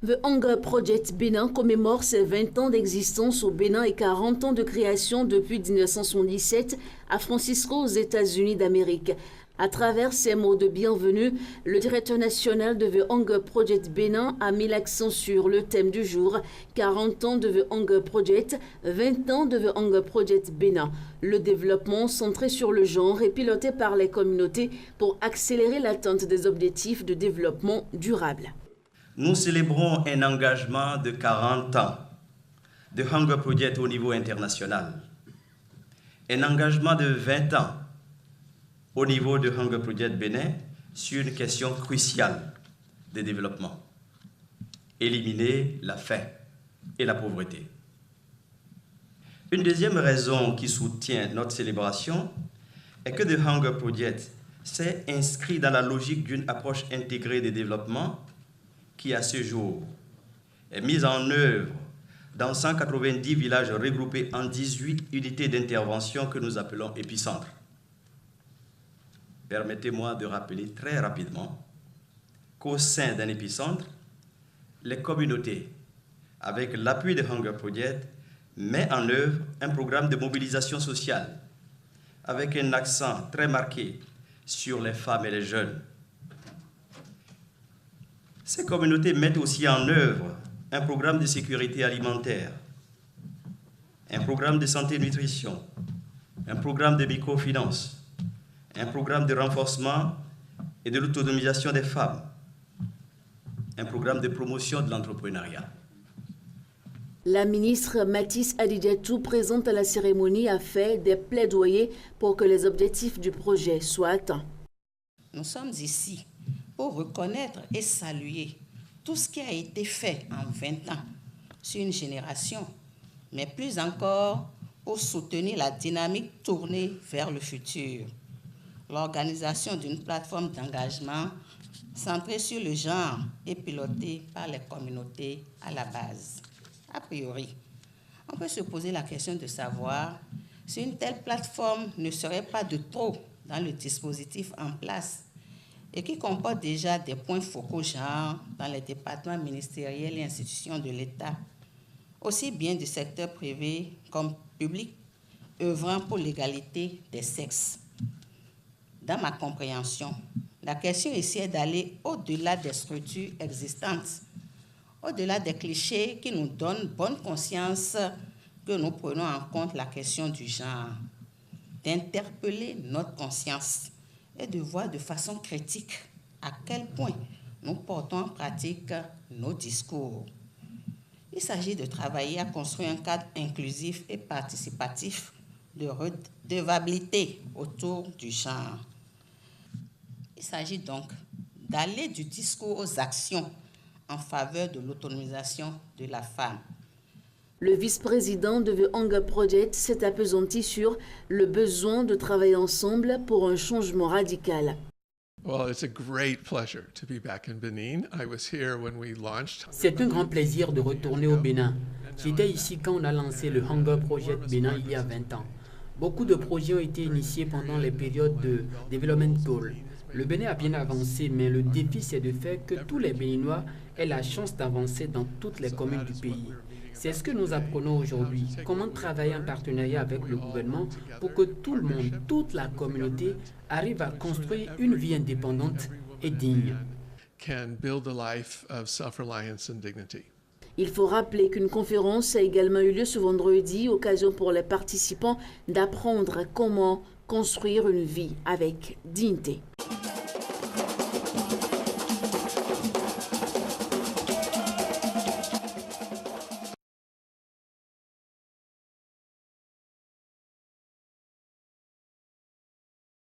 The Hunger Project Bénin commémore ses 20 ans d'existence au Bénin et 40 ans de création depuis 1977 à Francisco aux États-Unis d'Amérique. À travers ses mots de bienvenue, le directeur national de The Hunger Project Bénin a mis l'accent sur le thème du jour, 40 ans de The Hunger Project, 20 ans de The Hunger Project Bénin. Le développement centré sur le genre est piloté par les communautés pour accélérer l'atteinte des objectifs de développement durable. Nous célébrons un engagement de 40 ans de Hunger Project au niveau international, un engagement de 20 ans au niveau de Hunger Project Bénin sur une question cruciale de développement, éliminer la faim et la pauvreté. Une deuxième raison qui soutient notre célébration est que The Hunger Project s'est inscrit dans la logique d'une approche intégrée de développement qui, à ce jour, est mise en œuvre dans 190 villages regroupés en 18 unités d'intervention que nous appelons épicentres. Permettez-moi de rappeler très rapidement qu'au sein d'un épicentre, les communautés, avec l'appui de Hunger Project, mettent en œuvre un programme de mobilisation sociale avec un accent très marqué sur les femmes et les jeunes. Ces communautés mettent aussi en œuvre un programme de sécurité alimentaire, un programme de santé et nutrition, un programme de microfinance, un programme de renforcement et de l'autonomisation des femmes, un programme de promotion de l'entrepreneuriat. La ministre Mathis Adidiatou, présente à la cérémonie, a fait des plaidoyers pour que les objectifs du projet soient atteints. Nous sommes ici pour reconnaître et saluer tout ce qui a été fait en 20 ans sur une génération, mais plus encore pour soutenir la dynamique tournée vers le futur. L'organisation d'une plateforme d'engagement centrée sur le genre est pilotée par les communautés à la base. A priori, on peut se poser la question de savoir si une telle plateforme ne serait pas de trop dans le dispositif en place et qui comporte déjà des points focaux genre dans les départements ministériels et institutions de l'État, aussi bien du secteur privé comme public, œuvrant pour l'égalité des sexes. Dans ma compréhension, la question ici est d'aller au-delà des structures existantes, au-delà des clichés qui nous donnent bonne conscience que nous prenons en compte la question du genre, d'interpeller notre conscience et de voir de façon critique à quel point nous portons en pratique nos discours. Il s'agit de travailler à construire un cadre inclusif et participatif de redevabilité autour du genre. Il s'agit donc d'aller du discours aux actions en faveur de l'autonomisation de la femme. Le vice-président de The Hunger Project s'est appesanti sur le besoin de travailler ensemble pour un changement radical. C'est un grand plaisir de retourner au Bénin. J'étais ici quand on a lancé le Hunger Project Bénin il y a 20 ans. Beaucoup de projets ont été initiés pendant les périodes de Development Goal. Le Bénin a bien avancé, mais le défi, c'est de faire que tous les Béninois aient la chance d'avancer dans toutes les communes du pays. C'est ce que nous apprenons aujourd'hui. Comment travailler en partenariat avec le gouvernement pour que tout le monde, toute la communauté, arrive à construire une vie indépendante et digne. Il faut rappeler qu'une conférence a également eu lieu ce vendredi, occasion pour les participants d'apprendre comment construire une vie avec dignité.